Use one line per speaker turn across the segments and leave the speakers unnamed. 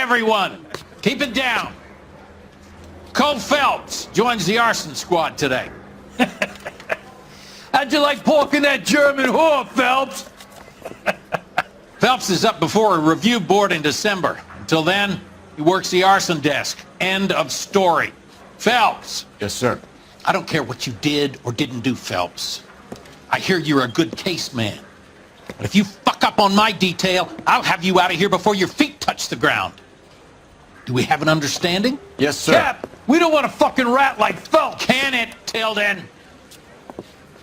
everyone. Keep it down. Cole Phelps joins the arson squad today.
How'd you like porking that German whore, Phelps?
Phelps is up before a review board in December. Until then, he works the arson desk. End of story. Phelps.
Yes, sir.
I don't care what you did or didn't do, Phelps. I hear you're a good case man. But if you fuck up on my detail, I'll have you out of here before your feet touch the ground. Do we have an understanding?
Yes, sir.
Cap, we don't want a fucking rat like Phelps.
Can it, Tilden?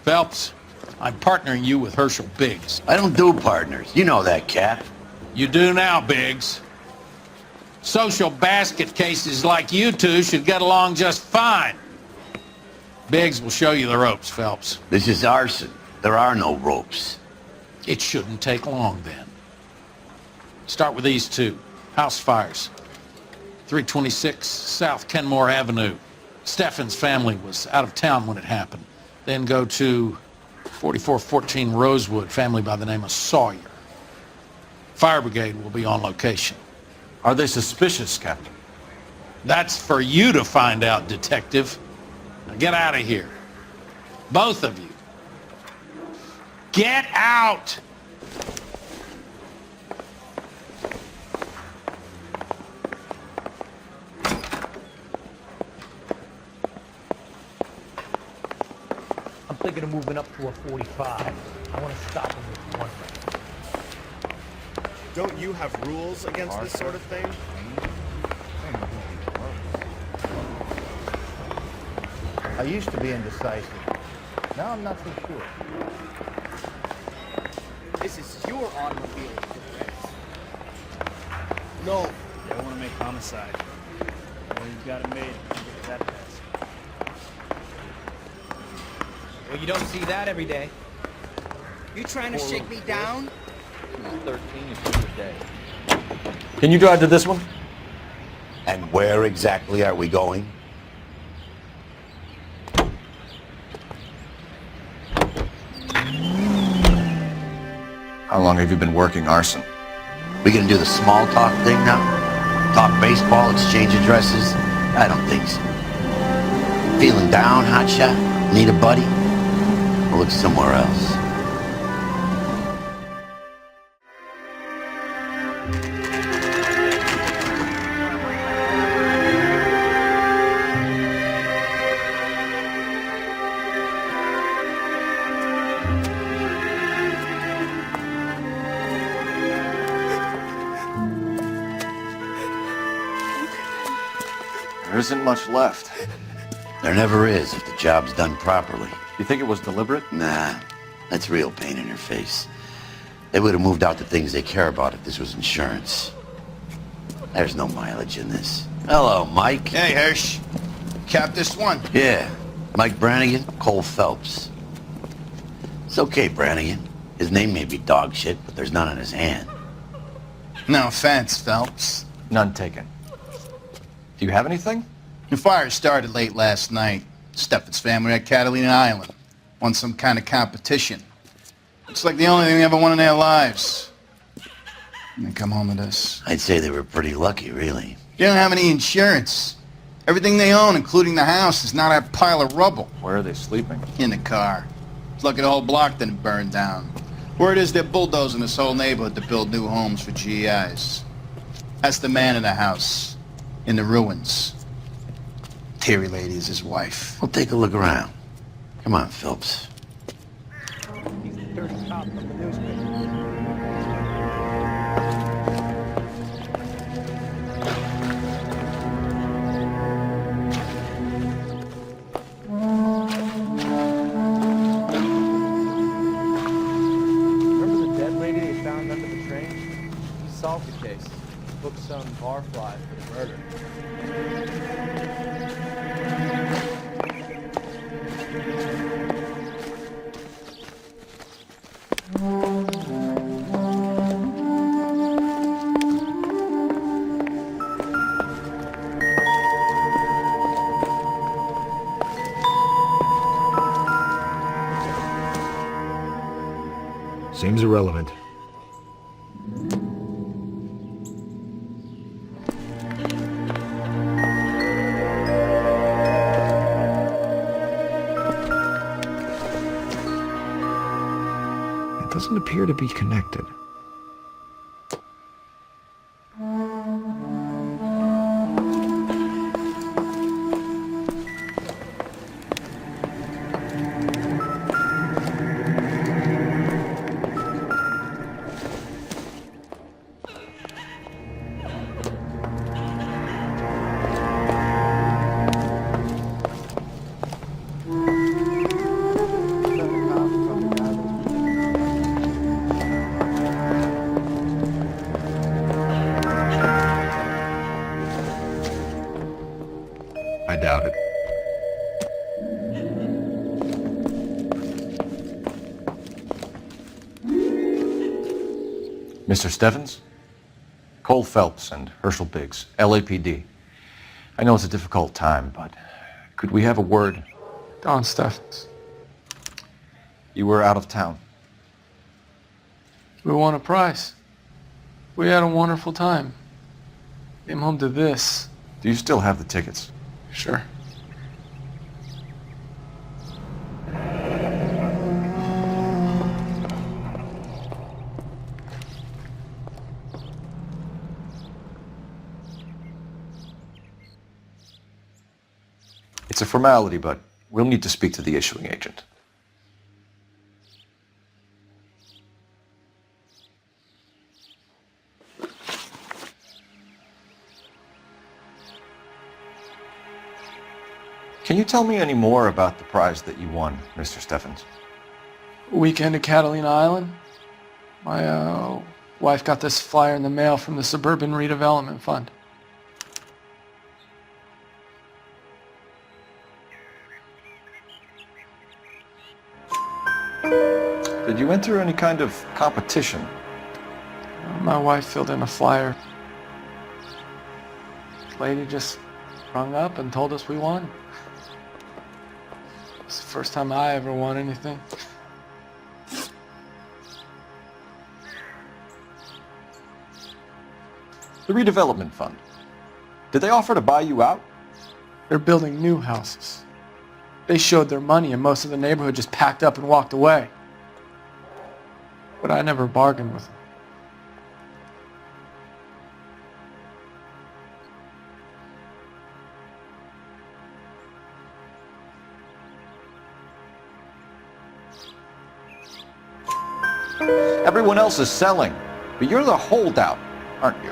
Phelps, I'm partnering you with Herschel Biggs.
I don't do partners. You know that, Cap.
You do now, Biggs. Social basket cases like you two should get along just fine. Biggs will show you the ropes, Phelps.
This is arson. There are no ropes.
It shouldn't take long, then. Start with these two. House fires. 326 South Kenmore Avenue. Steffen's family was out of town when it happened. Then go to 4414 Rosewood, family by the name of Sawyer. Fire brigade will be on location.
Are they suspicious, Captain?
That's for you to find out, detective. Now get out of here. Both of you. Get out!
I'm thinking of moving up to a 45. I want to stop him with one.
Don't you have rules against this sort of thing?
I used to be indecisive. Now I'm not so sure.
This is your automobile, correct? No. I want to make homicide. Well, you've got it made. Get that pass. Well, you don't see that every day. You trying to shake me down?
13 is just a day.
Can you drive to this one?
And where exactly are we going?
How long have you been working arson?
We gonna do the small talk thing now? Talk baseball, exchange addresses? I don't think so. Feeling down, hotshot? Need a buddy? We'll look somewhere else.
There isn't much left.
There never is if the job's done properly.
You think it was deliberate?
Nah, that's real pain in your face. They would have moved out the things they care about if this was insurance. There's no mileage in this. Hello, Mike.
Hey, Hirsch. Cap this one.
Yeah, Mike Brannigan, Cole Phelps. It's okay, Brannigan. His name may be dog shit, but there's none on his hand.
No offense, Phelps.
None taken. Do you have anything?
The fire started late last night. Steffen's family at Catalina Island. Won some kind of competition. It's like the only thing they ever won in their lives. And they come home to this.
I'd say they were pretty lucky, really.
They don't have any insurance. Everything they own, including the house, is now that pile of rubble.
Where are they sleeping?
In the car. It's lucky the whole block didn't burn down. Word is they're bulldozing this whole neighborhood to build new homes for GIs. That's the man in the house. In the ruins. Terry lady is his wife.
We'll take a look around. Come on, Phelps.
He's the dirty cop from the newspaper. Remember the dead lady they found under the train? He solved the case. Booked some barfly for the murder.
Seems irrelevant. doesn't appear to be connected.
I doubt it. Mr. Steffens? Cole Phelps and Herschel Biggs, LAPD. I know it's a difficult time, but could we have a word?
Don Steffens.
You were out of town.
We won a prize. We had a wonderful time. Came home to this.
Do you still have the tickets?
Sure.
It's a formality, but we'll need to speak to the issuing agent. Can you tell me any more about the prize that you won, Mr. Steffens?
Weekend at Catalina Island. My wife got this flyer in the mail from the Suburban Redevelopment Fund.
Did you enter any kind of competition?
My wife filled in a flyer. Lady just rung up and told us we won. It's the first time I ever won anything.
The redevelopment fund. Did they offer to buy you out?
They're building new houses. They showed their money and most of the neighborhood just packed up and walked away. But I never bargained with them.
Everyone else is selling, but you're the holdout, aren't you?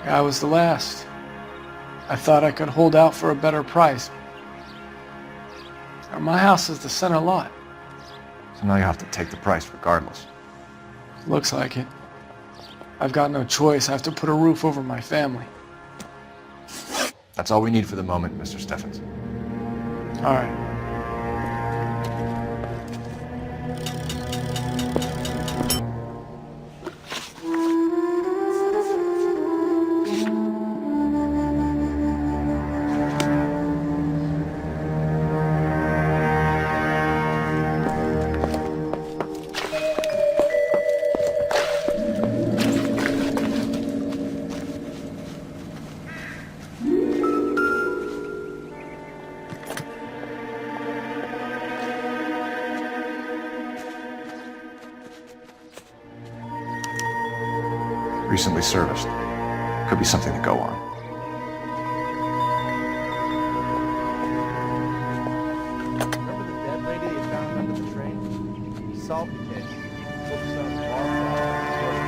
I was the last. I thought I could hold out for a better price. My house is the center lot.
So now you have to take the price regardless.
Looks like it. I've got no choice. I have to put a roof over my family.
That's all we need for the moment, Mr. Steffens.
All right.
Recently serviced. Could be something to go on.
Remember the dead lady they found under the train? He solved the case. Took some bar flowers.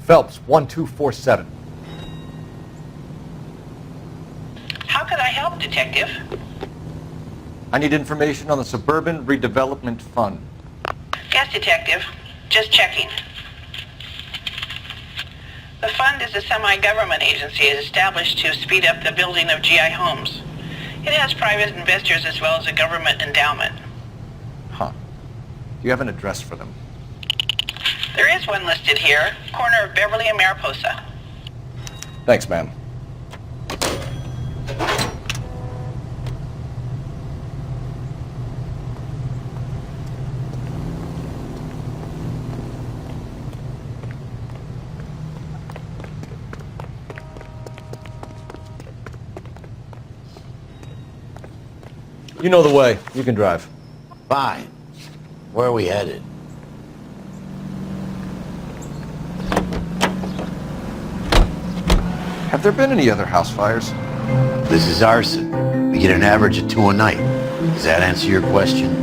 Phelps, 1247.
How could I help, Detective?
I need information on the Suburban Redevelopment Fund.
Yes, Detective. Just checking. The fund is a semi-government agency established to speed up the building of GI homes. It has private investors as well as a government endowment.
Huh. Do you have an address for them?
There is one listed here, corner of Beverly and Mariposa.
Thanks, ma'am. You know the way. You can drive.
Fine. Where are we headed?
Have there been any other house fires?
This is arson. We get an average of 2 a night. Does that answer your question?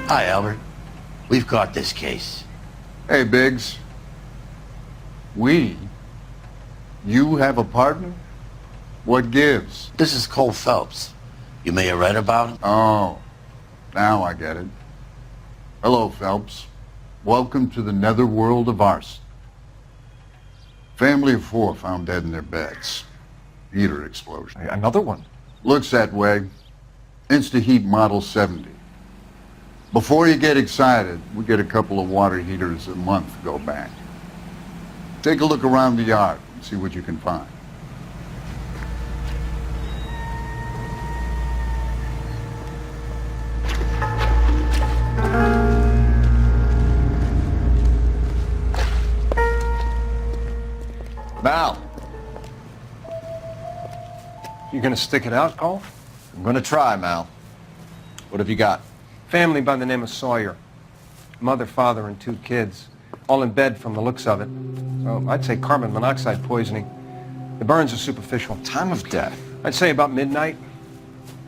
Hi, Albert. We've caught this case.
Hey, Biggs. You have a partner? What gives?
This is Cole Phelps. You may have read about him.
Oh, now I get it. Hello, Phelps. Welcome to the netherworld of arson. Family of 4 found dead in their beds. Heater explosion.
Another one.
Looks that way. Insta-Heat Model 70. Before you get excited, we get a couple of water heaters a month go back. Take a look around the yard and see what you can find.
Mal,
You gonna stick it out, Cole?
I'm gonna try, Mal. What have you got?
Family by the name of Sawyer. Mother, father, and 2 kids. All in bed from the looks of it. So I'd say carbon monoxide poisoning. The burns are superficial.
Time of death?
I'd say about midnight.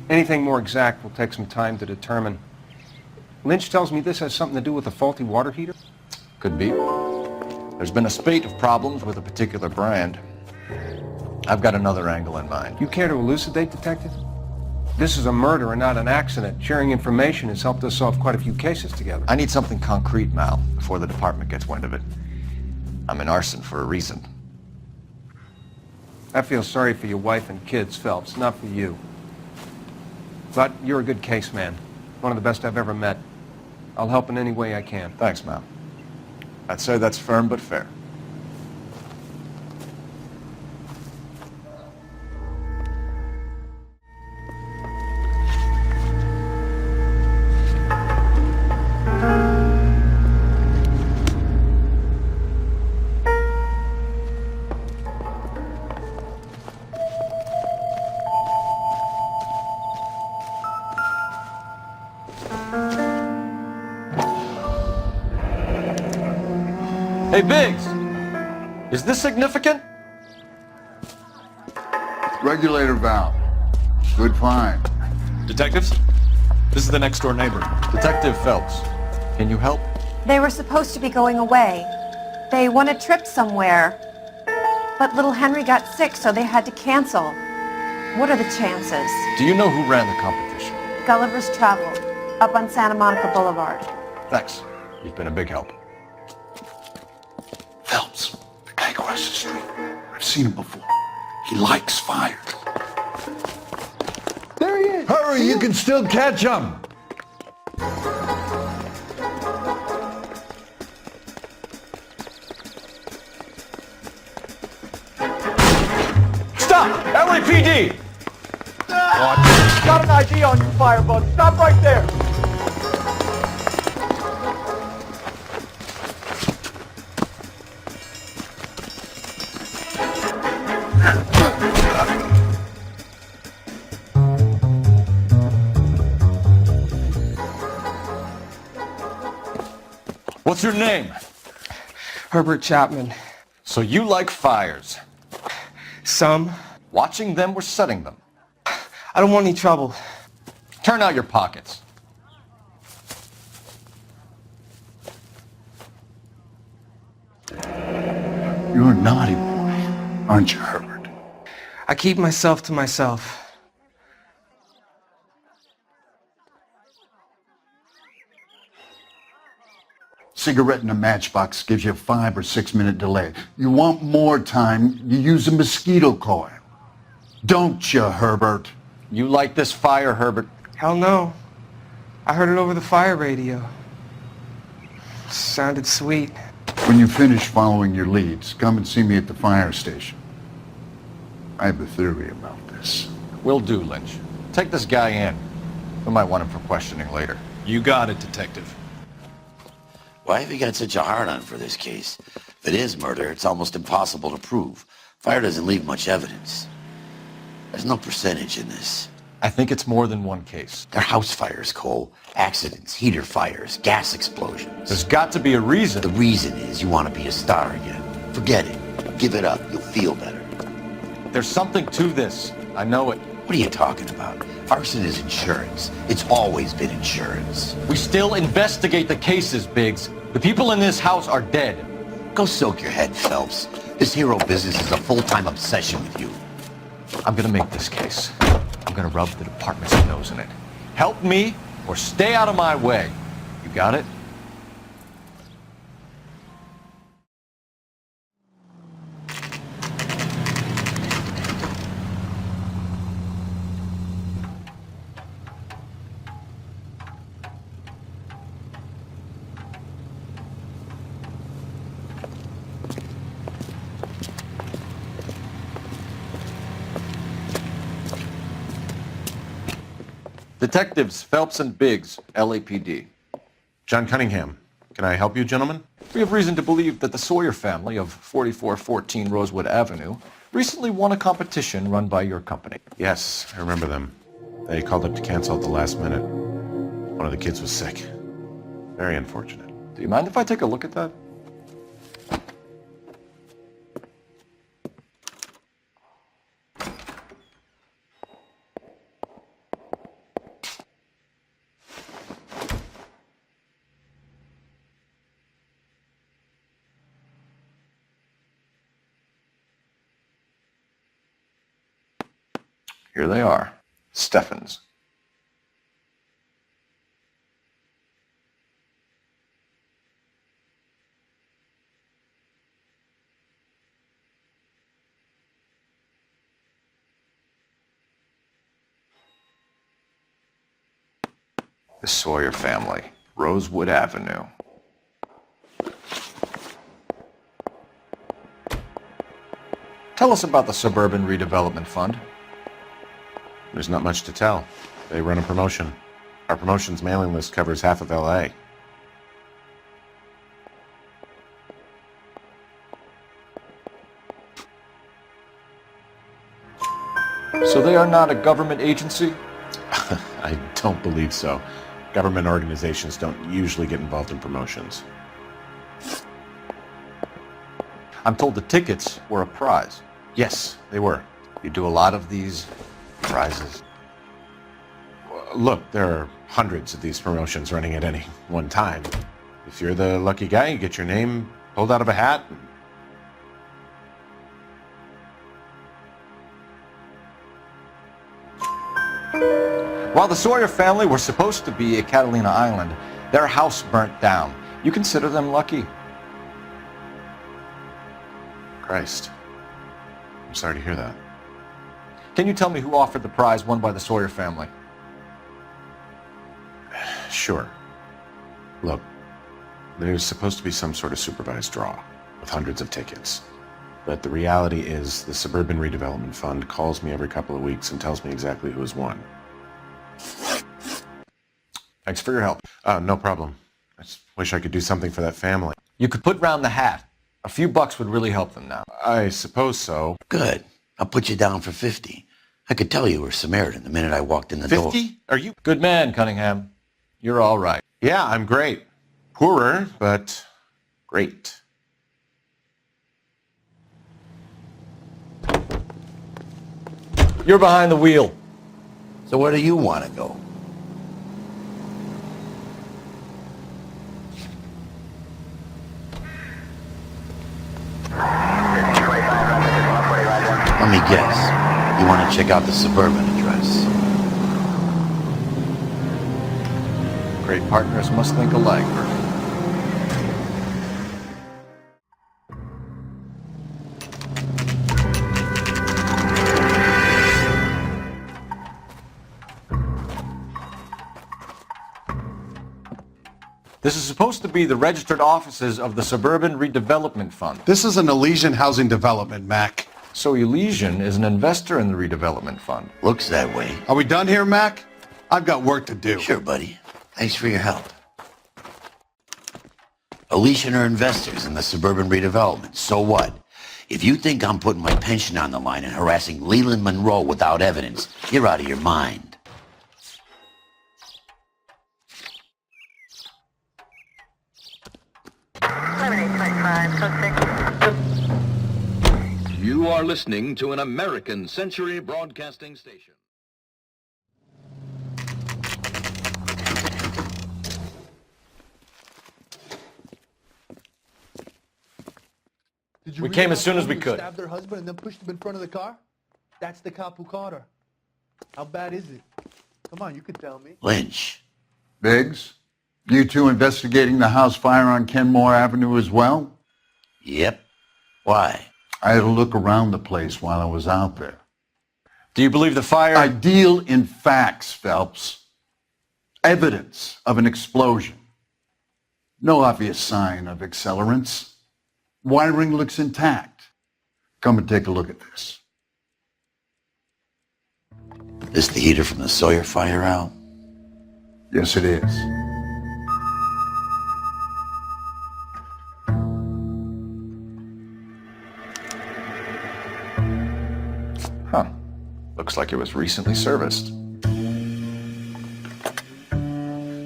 Anything more exact will take some time to determine. Lynch tells me this has something to do with a faulty water heater.
Could be. There's been a spate of problems with a particular brand. I've got another angle in mind.
You care to elucidate, Detective? This is a murder and not an accident. Sharing information has helped us solve quite a few cases together.
I need something concrete, Mal, before the department gets wind of it. I'm in arson for a reason.
I feel sorry for your wife and kids, Phelps, not for you. But you're a good case man. One of the best I've ever met. I'll help in any way I can.
Thanks, Mal. I'd say that's firm but fair. Hey, Biggs! Is this significant?
Regulator valve. Good find.
Detectives? This is the next door neighbor.
Detective Phelps, can you help?
They were supposed to be going away. They won a trip somewhere. But little Henry got sick, so they had to cancel. What are the chances?
Do you know who ran the competition?
Gulliver's Travel, up on Santa Monica Boulevard.
Thanks. You've been a big help.
Phelps, the guy across the street. I've seen him before. He likes fire.
There he is.
Hurry, you can still catch him.
Stop! LAPD! Got an ID on you, firebug. Stop right there.
What's your name?
Herbert Chapman.
So you like fires.
Some.
Watching them or setting them?
I don't want any trouble.
Turn out your pockets.
You're a naughty boy. aren't you, Herbert?
I keep myself to myself.
Cigarette in a matchbox gives you a 5 or 6 minute delay. You want more time, you use a mosquito coil. Don't you, Herbert?
You light this fire, Herbert.
Hell no. I heard it over the fire radio. Sounded sweet.
When you finish following your leads, come and see me at the fire station. I have a theory about this.
Will do, Lynch. Take this guy in. We might want him for questioning later.
You got it, Detective.
Why have you got such a hard-on for this case? If it is murder, it's almost impossible to prove. Fire doesn't leave much evidence. There's no percentage in this.
I think it's more than one case.
They're house fires, Cole. Accidents, heater fires, gas explosions.
There's got to be a reason.
The reason is you want to be a star again. Forget it. Give it up. You'll feel better.
There's something to this. I know it.
What are you talking about? Arson is insurance. It's always been insurance.
We still investigate the cases, Biggs. The people in this house are dead.
Go soak your head, Phelps. This hero business is a full-time obsession with you.
I'm gonna make this case. I'm gonna rub the department's nose in it. Help me or stay out of my way. You got it? Detectives Phelps and Biggs, LAPD.
John Cunningham. Can I help you, gentlemen?
We have reason to believe that the Sawyer family of 4414 Rosewood Avenue recently won a competition run by your company.
Yes, I remember them. They called up to cancel at the last minute. One of the kids was sick. Very unfortunate.
Do you mind if I take a look at that? Here they are. Steffens. The Sawyer family, Rosewood Avenue. Tell us about the Suburban Redevelopment Fund.
There's not much to tell. They run a promotion. Our promotion's mailing list covers half of LA.
So they are not a government agency?
I don't believe so. Government organizations don't usually get involved in promotions.
I'm told the tickets were a prize.
Yes, they were.
You do a lot of these prizes.
Look, there are hundreds of these promotions running at any one time. If you're the lucky guy, you get your name pulled out of a hat.
While the Sawyer family were supposed to be at Catalina Island, their house burnt down. You consider them lucky?
Christ. I'm sorry to hear that.
Can you tell me who offered the prize won by the Sawyer family?
Sure. Look, there's supposed to be some sort of supervised draw with hundreds of tickets. But the reality is the Suburban Redevelopment Fund calls me every couple of weeks and tells me exactly who has won.
Thanks for your help.
No problem. I just wish I could do something for that family.
You could put round the hat. A few bucks would really help them now.
I suppose so.
Good. I'll put you down for 50. I could tell you were Samaritan the minute I walked in the door.
50? Are you?
Good man, Cunningham. You're all right.
Yeah, I'm great. Poorer, but great.
You're behind the wheel.
So where do you want to go? guess. You want to check out the suburban address.
Great partners must think alike, Bert. This is supposed to be the registered offices of the Suburban Redevelopment Fund.
This is an Elysian housing development, Mac.
So Elysian is an investor in the redevelopment fund.
Looks that way.
Are we done here, Mac? I've got work to do.
Sure, buddy. Thanks for your help. Elysian are investors in the suburban redevelopment. So what? If you think I'm putting my pension on the line and harassing Leland Monroe without evidence, you're out of your mind.
You are listening to an American Century Broadcasting Station.
We came as soon as we could.
Stabbed their husband and then pushed him in front of the car? That's the cop who caught her. How bad is it? Come on, you can tell me.
Lynch.
Biggs, you two investigating the house fire on Kenmore Avenue as well?
Yep. Why?
I had a look around the place while I was out there.
Do you believe the fire?
I deal in facts, Phelps. Evidence of an explosion. No obvious sign of accelerants. Wiring looks intact. Come and take a look at this.
This the heater from the Sawyer fire, Al?
Yes, it is.
Huh. Looks like it was recently serviced.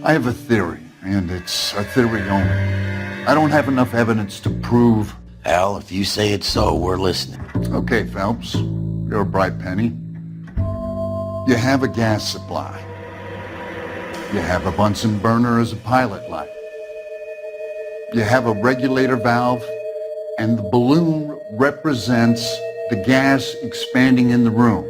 I have a theory, and it's a theory only. I don't have enough evidence to prove...
Al, if you say it's so, we're listening.
Okay, Phelps. You're a bright penny. You have a gas supply. You have a Bunsen burner as a pilot light. You have a regulator valve, and the balloon represents the gas expanding in the room.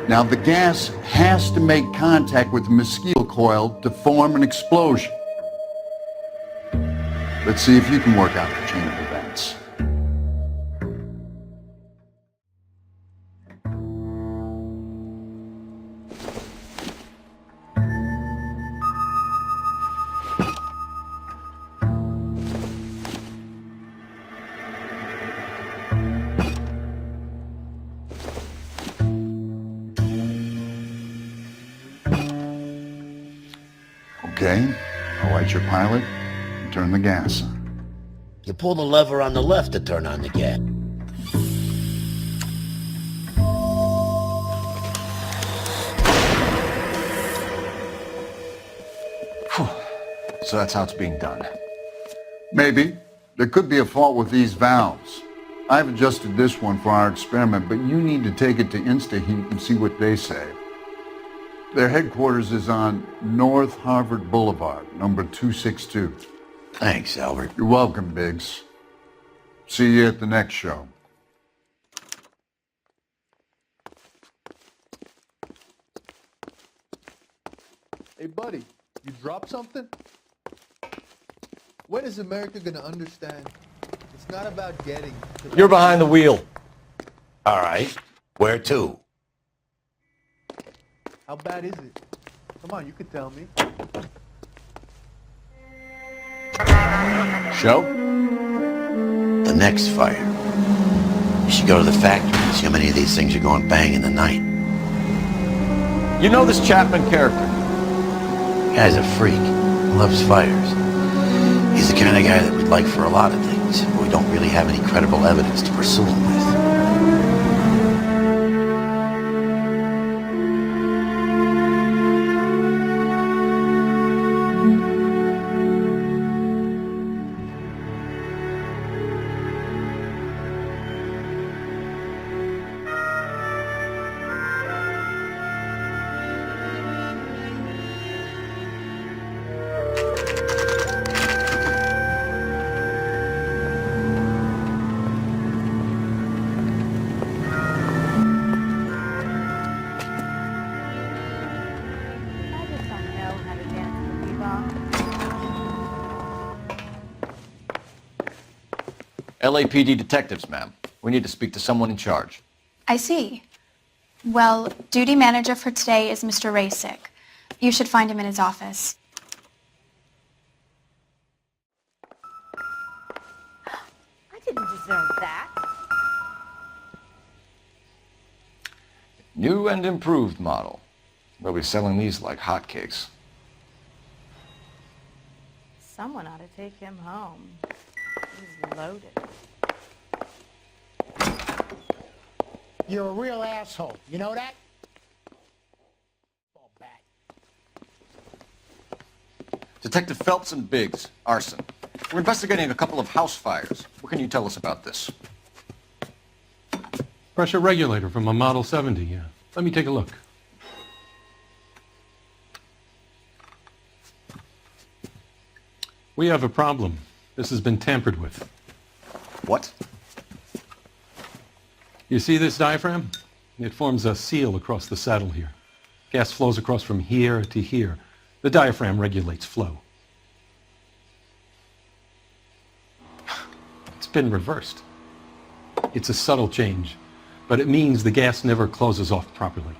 Now, the gas has to make contact with the mosquito coil to form an explosion. Let's see if you can work out the chain of events. Okay, I'll light your pilot and turn the gas on.
You pull the lever on the left to turn on the gas.
So that's how it's being done.
Maybe. There could be a fault with these valves. I've adjusted this one for our experiment, but you need to take it to InstaHeat and see what they say. Their headquarters is on North Harvard Boulevard, number 262.
Thanks, Albert.
You're welcome, Biggs. See you at the next show.
Hey, buddy, you dropped something? When is America going to understand? It's not about getting...
You're behind the wheel.
All right. Where to?
How bad is it? Come on, you can tell me.
Show?
The next fire. You should go to the factory and see how many of these things are going bang in the night.
You know this Chapman character?
Guy's a freak. Loves fires. He's the kind of guy that we'd like for a lot of things, but we don't really have any credible evidence to pursue him with.
LAPD detectives, ma'am. We need to speak to someone in charge.
I see. Well, duty manager for today is Mr. Rasick. You should find him in his office.
I didn't deserve that.
New and improved model. They'll be selling these like hotcakes.
Someone ought to take him home. He's loaded.
You're a real asshole. You know that?
Detective Phelps and Biggs, arson. We're investigating a couple of house fires. What can you tell us about this?
Pressure regulator from a Model 70, yeah. Let me take a look. We have a problem. This has been tampered with.
What?
You see this diaphragm? It forms a seal across the saddle here. Gas flows across from here to here. The diaphragm regulates flow. It's been reversed. It's a subtle change, but it means the gas never closes off properly.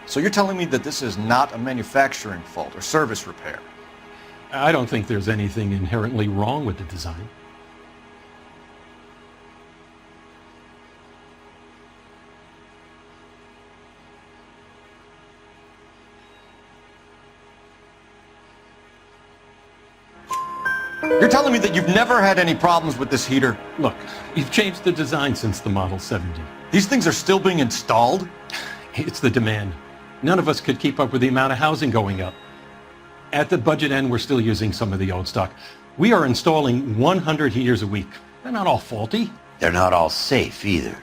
So you're telling me that this is not a manufacturing fault or service repair?
I don't think there's anything inherently wrong with the design.
You're telling me that you've never had any problems with this heater?
Look, you've changed the design since the Model 70.
These things are still being installed?
It's the demand. None of us could keep up with the amount of housing going up. At the budget end, we're still using some of the old stock. We are installing 100 heaters a week. They're not all faulty.
They're not all safe either.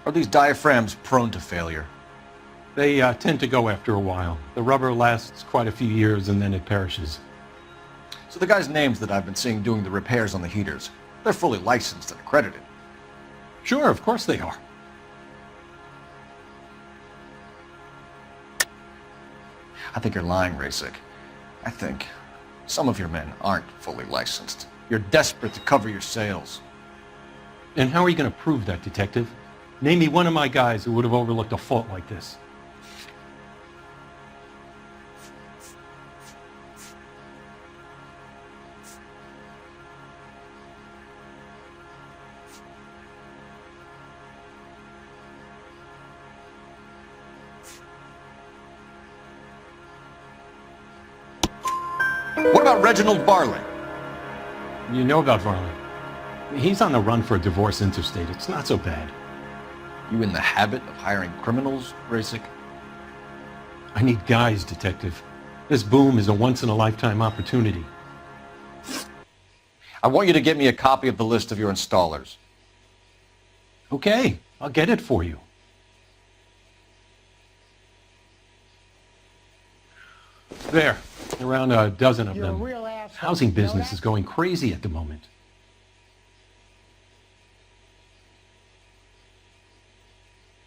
Are these diaphragms prone to failure?
They tend to go after a while. The rubber lasts quite a few years and then it perishes.
So the guys' names that I've been seeing doing the repairs on the heaters, they're fully licensed and accredited.
Sure, of course they are.
I think you're lying, Rasick. I think some of your men aren't fully licensed. You're desperate to cover your sales.
And how are you going to prove that, Detective? Name me one of my guys who would have overlooked a fault like this.
What about Reginald Varley?
You know about Varley. He's on the run for a divorce interstate. It's not so bad.
You in the habit of hiring criminals, Rasick?
I need guys, Detective. This boom is a once-in-a-lifetime opportunity.
I want you to get me a copy of the list of your installers.
Okay, I'll get it for you. There, around a dozen of them. Housing business is going crazy at the moment.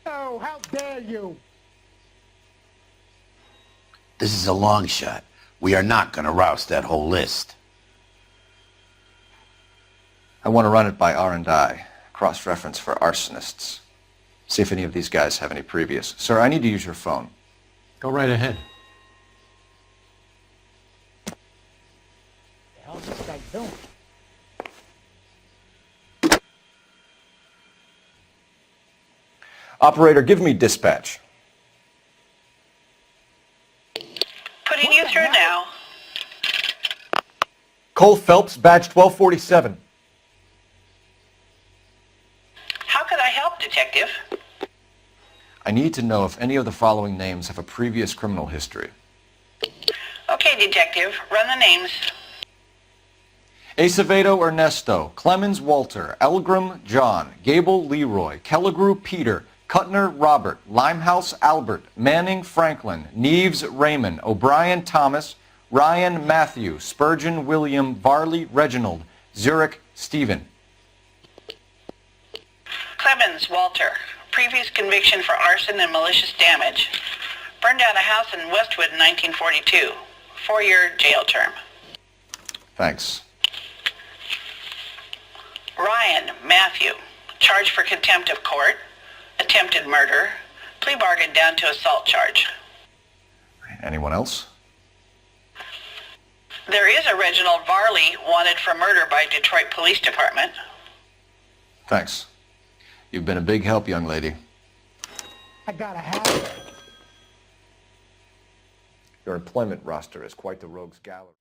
Oh, how dare you!
This is a long shot. We are not going to roust that whole list.
I want to run it by R&I, cross-reference for arsonists. See if any of these guys have any previous. Sir, I need to use your phone.
Go right ahead.
The hell's this guy doing?
Operator, give me dispatch.
Putting you through now.
Cole Phelps, badge 1247.
How could I help, Detective?
I need to know if any of the following names have a previous criminal history.
Okay, Detective, run the names.
Acevedo Ernesto, Clemens Walter, Elgram John, Gable Leroy, Kelligrew Peter, Kuttner Robert, Limehouse Albert, Manning Franklin, Neves Raymond, O'Brien Thomas, Ryan Matthew, Spurgeon William, Varley Reginald, Zurich Stephen.
Clemens Walter, Previous conviction for arson and malicious damage. Burned down a house in Westwood in 1942. 4-year jail term.
Thanks.
Ryan Matthew. Charged for contempt of court. Attempted murder. Plea bargain down to assault charge.
Anyone else?
There is a Reginald Varley wanted for murder by Detroit Police Department.
Thanks. You've been a big help, young lady.
I gotta have it.
Your employment roster is quite the rogues gallery.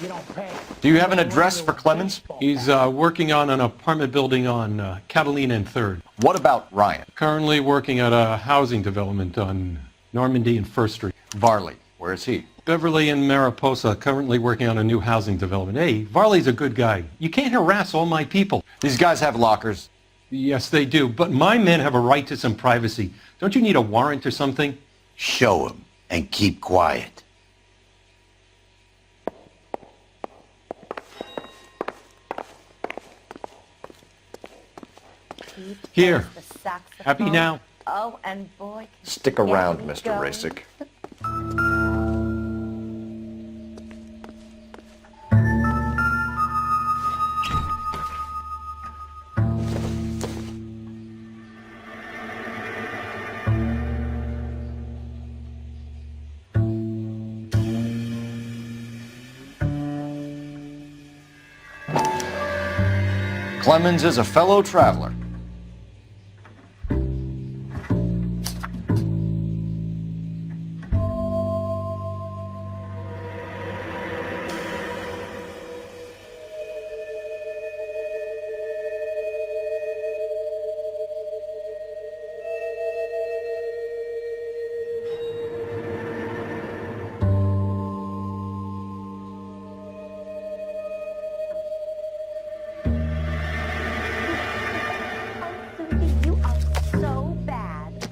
You don't pay.
Do you have an address for Clemens?
He's working on an apartment building on Catalina and 3rd.
What about Ryan?
Currently working at a housing development on Normandy and 1st Street.
Varley, where is he?
Beverly and Mariposa, currently working on a new housing development. Hey, Varley's a good guy. You can't harass all my people.
These guys have lockers.
Yes, they do, but my men have a right to some privacy. Don't you need a warrant or something?
Show him and keep quiet.
Here. Happy now?
Oh, and boy.
Stick around, Mr. Rasick. Clemens is a fellow traveler.
You are so bad.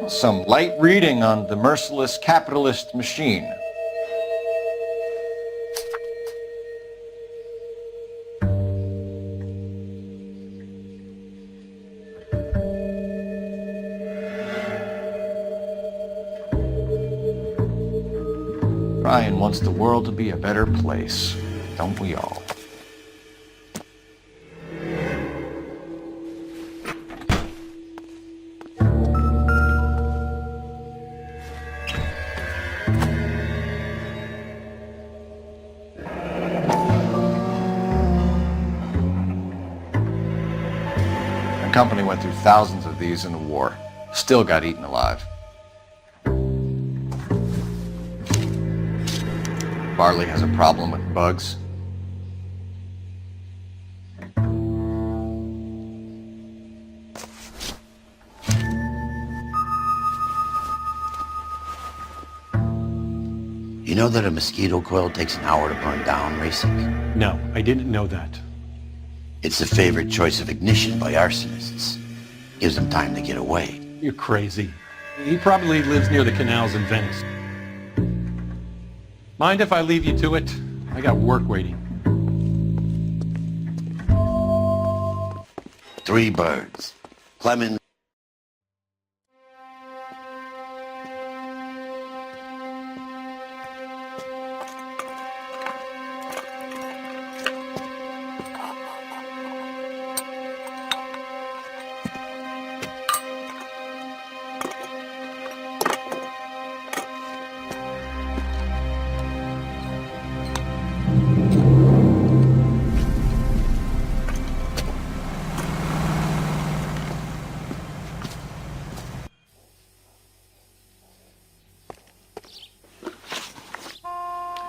Some light reading on the merciless capitalist machine. Ryan wants the world to be a better place, don't we all? The company went through thousands of these in the war. Still got eaten alive. Varley has a problem with bugs.
You know that a mosquito coil takes an hour to burn down, Rasick?
No, I didn't know that.
It's the favorite choice of ignition by arsonists. Gives them time to get away.
You're crazy. He probably lives near the canals in Venice. Mind if I leave you to it? I got work waiting.
3 birds. Clemens.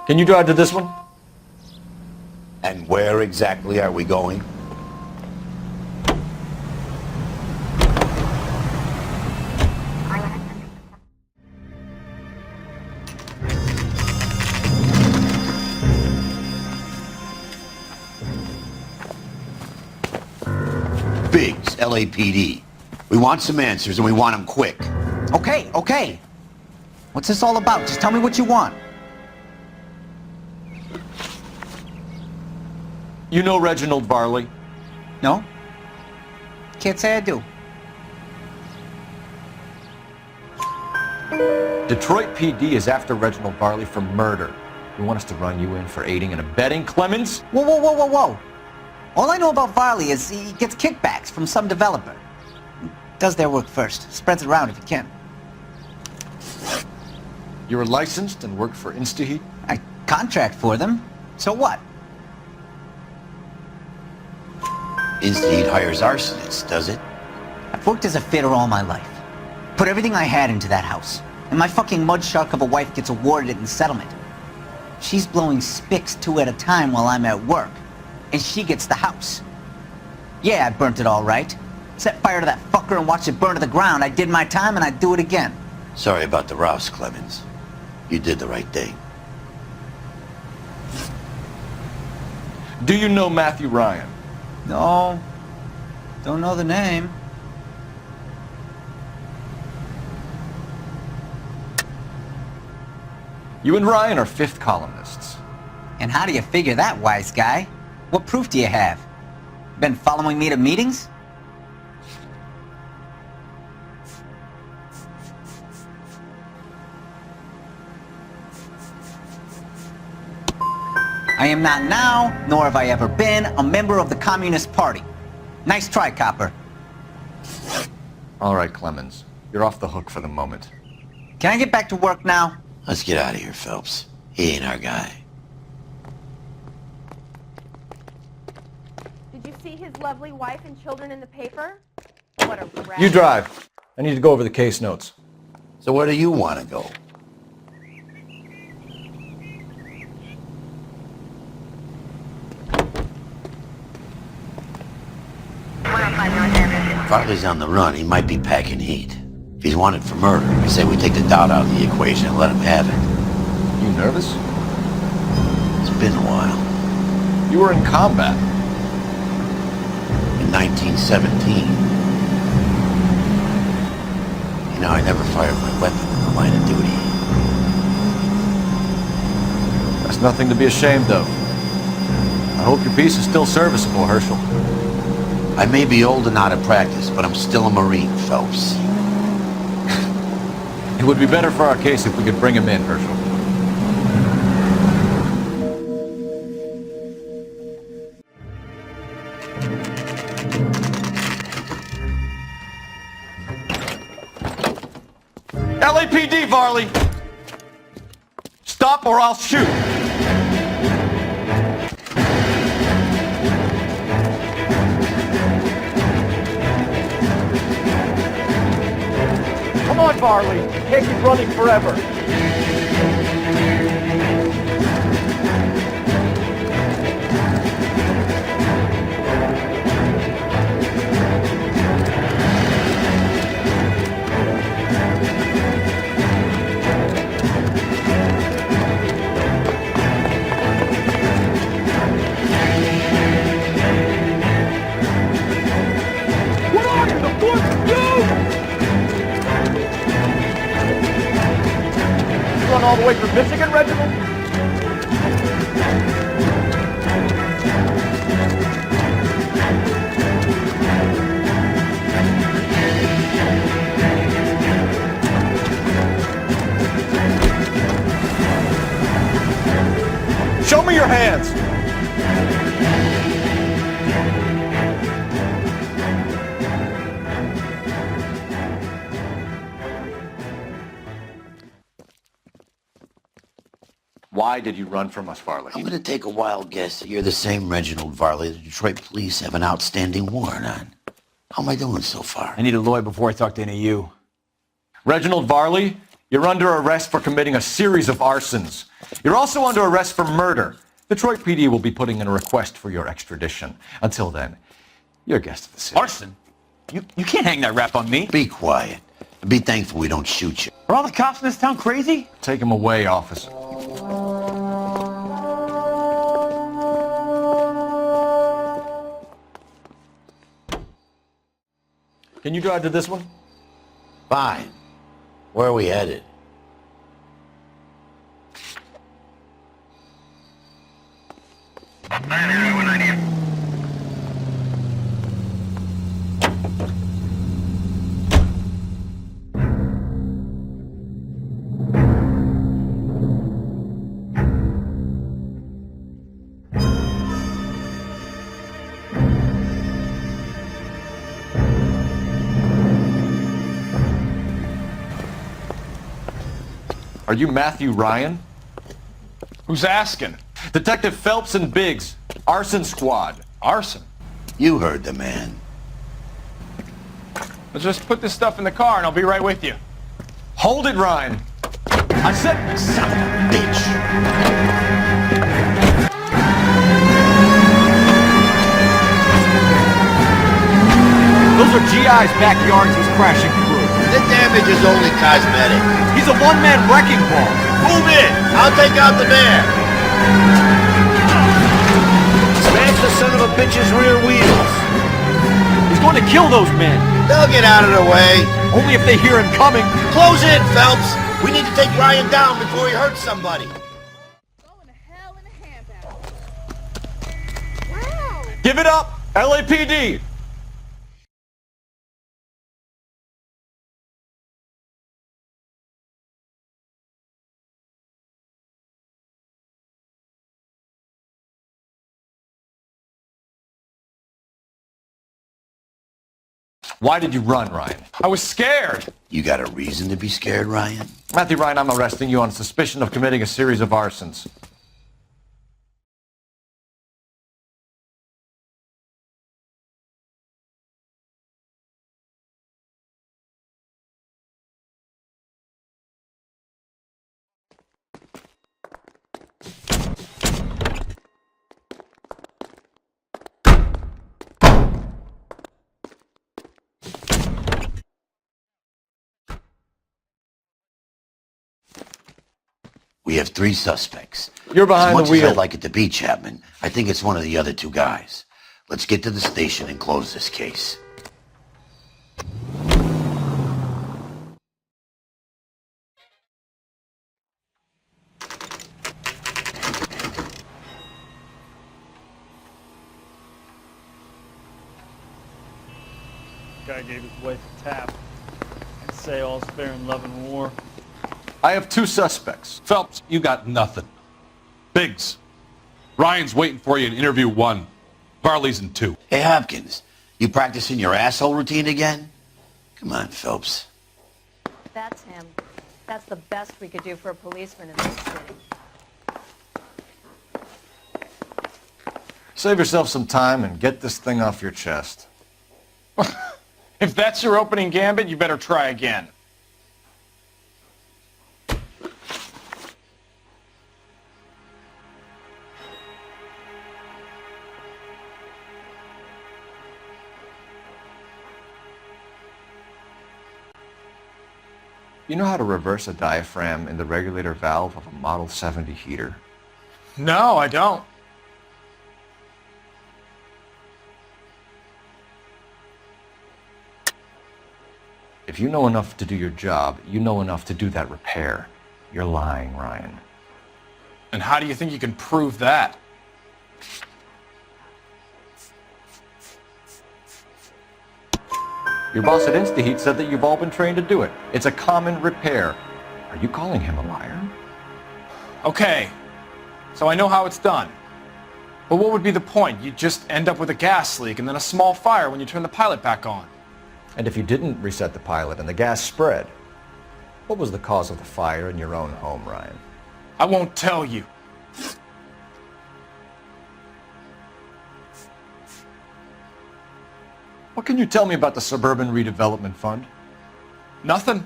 Can you drive to this one?
And where exactly are we going? Biggs, LAPD. We want some answers, and we want them quick.
Okay, okay. What's this all about? Just tell me what you want.
You know Reginald Varley?
No? Can't say I do.
Detroit PD is after Reginald Varley for murder. You want us to run you in for aiding and abetting, Clemens?
Whoa, whoa, whoa, whoa, whoa. All I know about Varley is he gets kickbacks from some developer. Does their work first. Spreads it around if he can.
You were licensed and worked for InstaHeat?
I contract for them. So what?
InstaHeat hires arsonists, does it?
I've worked as a fitter all my life. Put everything I had into that house. And my fucking mud shark of a wife gets awarded it in settlement. She's blowing spics 2 at a time while I'm at work. And she gets the house. Yeah, I burnt it all right. Set fire to that fucker and watched it burn to the ground. I did my time and I'd do it again.
Sorry about the rouse, Clemens. You did the right thing.
Do you know Matthew Ryan?
No. Don't know the name.
You and Ryan are fifth columnists.
And how do you figure that, wise guy? What proof do you have? Been following me to meetings? I am not now, nor have I ever been, a member of the Communist Party. Nice try, copper.
All right, Clemens. You're off the hook for the moment.
Can I get back to work now?
Let's get out of here, Phelps. He ain't our guy.
Did you see his lovely wife and children in the paper? What a rat.
You drive. I need to go over the case notes.
So where do you want to go? If Varley's on the run, he might be packing heat. If he's wanted for murder, I say we take the doubt out of the equation and let him have it.
You nervous?
It's been a while.
You were in combat.
In 1917. You know, I never fired my weapon in the line of duty.
That's nothing to be ashamed of. I hope your piece is still serviceable, Herschel.
I may be old and out of practice, but I'm still a Marine, Phelps.
It would be better for our case if we could bring him in, Herschel. LAPD, Varley! Stop or I'll shoot!
Come on, Varley. You can't keep running forever. What are you, the fourth dude? Run all the way from Michigan, Reginald? Show me your hands!
Why did you run from us, Varley?
I'm gonna take a wild guess that you're the same Reginald Varley the Detroit police have an outstanding warrant on. How am I doing so far?
I need a lawyer before I talk to any of you.
Reginald Varley, you're under arrest for committing a series of arsons. You're also under arrest for murder. Detroit PD will be putting in a request for your extradition. Until then, you're a guest of the city.
Arson? You can't hang that rap on me.
Be quiet. And be thankful we don't shoot you.
Are all the cops in this town crazy?
Take him away, officer. Can you drive to this one?
Fine. Where are we headed?
Are you Matthew Ryan?
Who's asking?
Detective Phelps and Biggs. Arson squad.
Arson?
You heard the man.
Let's just put this stuff in the car and I'll be right with you.
Hold it, Ryan. I said...
Son of a bitch.
Those are GI's backyards he's crashing through.
The damage is only cosmetic.
He's a one-man wrecking ball.
Move in. I'll take out the van. Smash the son of a bitch's rear wheels.
He's going to kill those men.
They'll get out of the way.
Only if they hear him coming.
Close in, Phelps. We need to take Ryan down before he hurts somebody.
Give it up, LAPD. Why did you run, Ryan?
I was scared.
You got a reason to be scared, Ryan?
Matthew Ryan, I'm arresting you on suspicion of committing a series of arsons.
We have 3 suspects.
You're behind
the wheel. As much as
wheel.
I'd like it to be, Chapman, I think it's one of the other 2 guys. Let's get to the station and close this case.
Guy gave his wife a tap. I'd say all's fair in love and war.
I have 2 suspects.
Phelps, you got nothing. Biggs, Ryan's waiting for you in interview 1. Varley's in 2.
Hey, Hopkins, you practicing your asshole routine again? Come on, Phelps.
That's him. That's the best we could do for a policeman in this city.
Save yourself some time and get this thing off your chest.
If that's your opening gambit, you better try again.
You know how to reverse a diaphragm in the regulator valve of a Model 70 heater?
No, I don't.
If you know enough to do your job, you know enough to do that repair. You're lying, Ryan.
And how do you think you can prove that?
Your boss at InstaHeat said that you've all been trained to do it. It's a common repair. Are you calling him a liar?
Okay, so I know how it's done. But what would be the point? You just end up with a gas leak and then a small fire when you turn the pilot back on.
And if you didn't reset the pilot and the gas spread, what was the cause of the fire in your own home, Ryan?
I won't tell you.
What can you tell me about the Suburban Redevelopment Fund?
Nothing.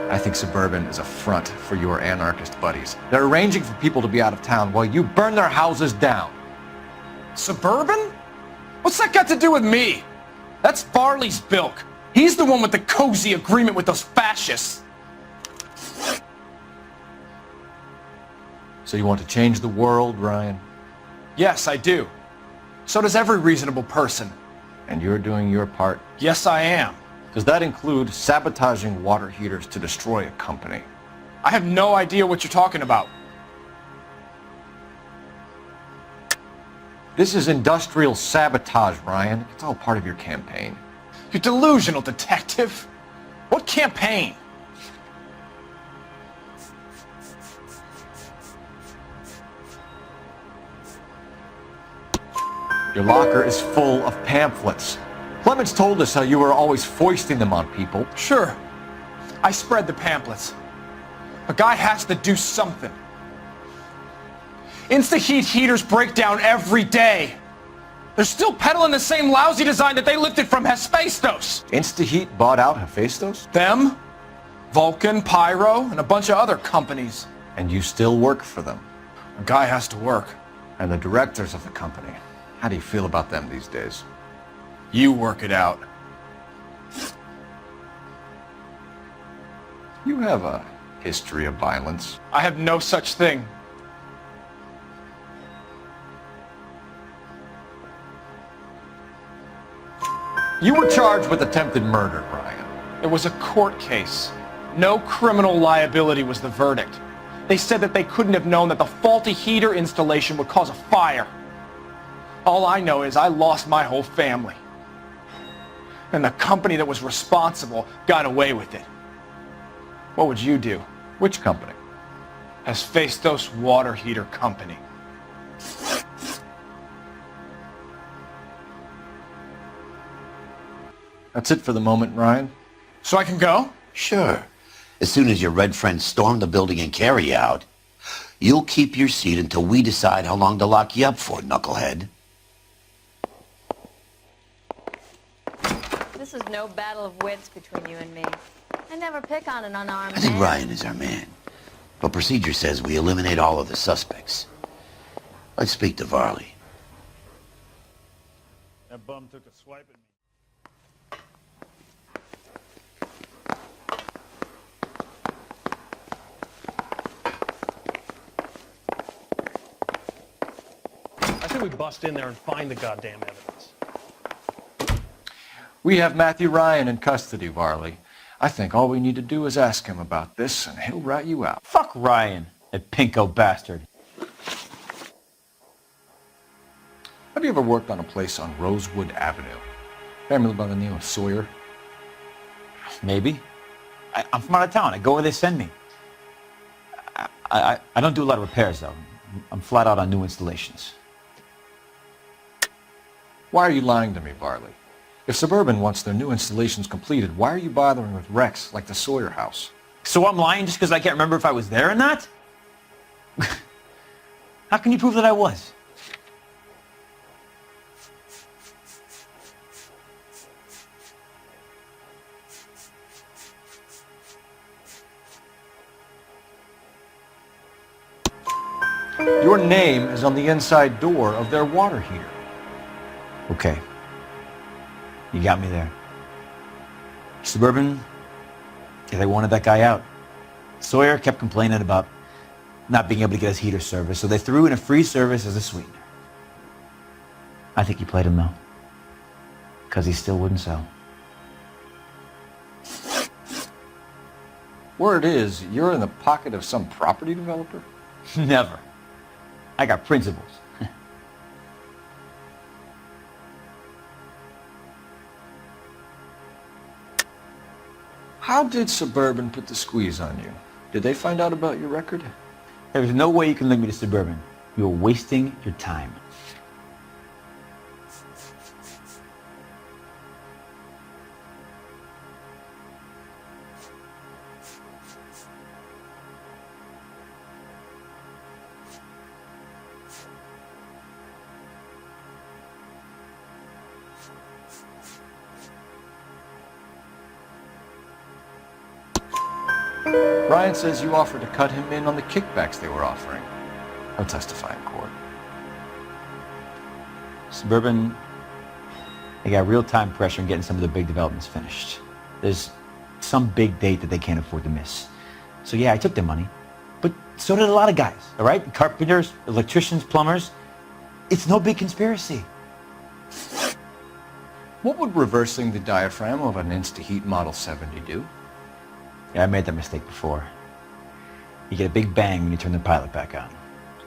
I think Suburban is a front for your anarchist buddies. They're arranging for people to be out of town while you burn their houses down.
Suburban? What's that got to do with me? That's Varley's bilk. He's the one with the cozy agreement with those fascists.
So you want to change the world, Ryan?
Yes, I do.
So does every reasonable person.
And you're doing your part?
Yes, I am.
Does that include sabotaging water heaters to destroy a company?
I have no idea what you're talking about.
This is industrial sabotage, Ryan. It's all part of your campaign.
You're delusional, detective. What campaign?
Your locker is full of pamphlets. Clemens told us how you were always foisting them on people.
Sure. I spread the pamphlets. A guy has to do something. Insta-heat heaters break down every day. They're still peddling the same lousy design that they lifted from Hephaestus.
Insta-heat bought out Hephaestus?
Them, Vulcan, Pyro, and a bunch of other companies.
And you still work for them?
A guy has to work.
And the directors of the company, how do you feel about them these days?
You work it out.
You have a history of violence.
I have no such thing.
You were charged with attempted murder, Brian.
It was a court case. No criminal liability was the verdict. They said that they couldn't have known that the faulty heater installation would cause a fire. All I know is I lost my whole family. And the company that was responsible got away with it. What would you do?
Which company?
Hephaestus Water Heater Company.
That's it for the moment, Ryan.
So I can go?
Sure. As soon as your red friends storm the building and carry you out, you'll keep your seat until we decide how long to lock you up for, knucklehead.
This is no battle of wits between you and me. I never pick on an unarmed
I think
man.
Ryan is our man. But procedure says we eliminate all of the suspects. Let's speak to Varley.
That bum took a swipe at me.
I say we bust in there and find the goddamn evidence.
We have Matthew Ryan in custody, Varley. I think all we need to do is ask him about this, and he'll rat you out.
Fuck Ryan, that pinko bastard.
Have you ever worked on a place on Rosewood Avenue? Family by the name of Sawyer?
Maybe. I'm from out of town. I go where they send me. I don't do a lot of repairs, though. I'm flat out on new installations.
Why are you lying to me, Varley? If Suburban wants their new installations completed, why are you bothering with wrecks like the Sawyer house?
So I'm lying just because I can't remember if I was there or not? How can you prove that I was?
Your name is on the inside door of their water heater.
Okay. You got me there. Suburban, yeah, they wanted that guy out. Sawyer kept complaining about not being able to get his heater service, so they threw in a free service as a sweetener. I think he played him, though, because he still wouldn't sell.
Word is, you're in the pocket of some property developer?
Never. I got principles.
How did Suburban put the squeeze on you? Did they find out about your record?
There's no way you can link me to Suburban. You're wasting your time.
Ryan says you offered to cut him in on the kickbacks they were offering. He'll testify in court.
Suburban, they got real-time pressure on getting some of the big developments finished. There's some big date that they can't afford to miss. So yeah, I took their money, but so did a lot of guys, all right? Carpenters, electricians, plumbers. It's no big conspiracy.
What would reversing the diaphragm of an Insta-Heat Model 70 do?
Yeah, I made that mistake before. You get a big bang when you turn the pilot back on.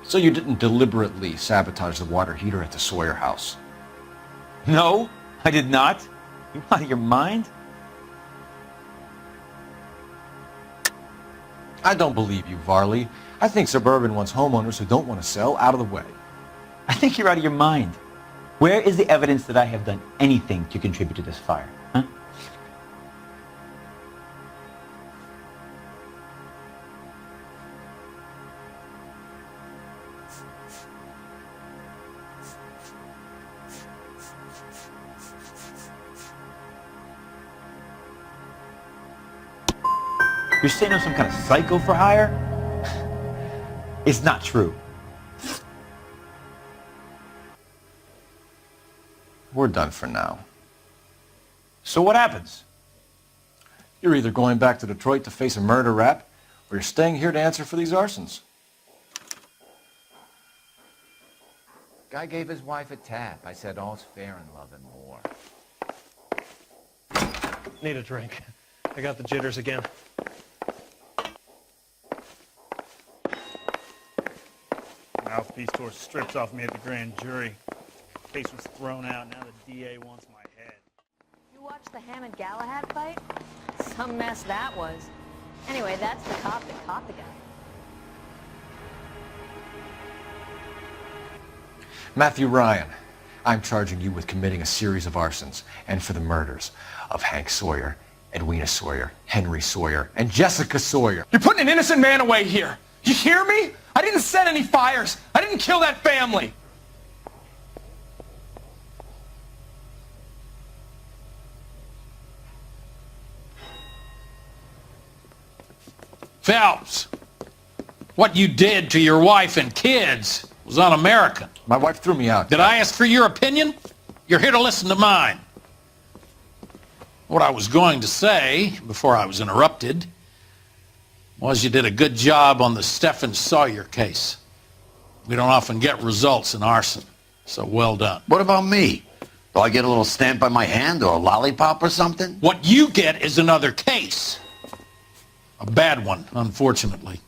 So you didn't deliberately sabotage the water heater at the Sawyer house?
No, I did not. You out of your mind?
I don't believe you, Varley. I think Suburban wants homeowners who don't want to sell out of the way.
I think you're out of your mind. Where is the evidence that I have done anything to contribute to this fire? Huh? You're saying I'm some kind of psycho for hire? It's not true.
We're done for now.
So what happens?
You're either going back to Detroit to face a murder rap, or you're staying here to answer for these arsons.
Guy gave his wife a tap. I said all's fair in love and war.
Need a drink. I got the jitters again.
Mouthpiece tore strips off me at the grand jury. Case was thrown out. Now the DA wants my head.
You watched the Hammond-Galahad fight? Some mess that was. Anyway, that's the cop that caught the guy.
Matthew Ryan, I'm charging you with committing a series of arsons and for the murders of Hank Sawyer, Edwina Sawyer, Henry Sawyer, and Jessica Sawyer.
You're putting an innocent man away here. You hear me? I didn't set any fires. I didn't kill that family.
Phelps, what you did to your wife and kids was un-American.
My wife threw me out.
Did I ask for your opinion? You're here to listen to mine. What I was going to say, before I was interrupted, was you did a good job on the Stephen Sawyer case. We don't often get results in arson, so well done.
What about me? Do I get a little stamp by my hand or a lollipop or something?
What you get is another case. A bad one, unfortunately.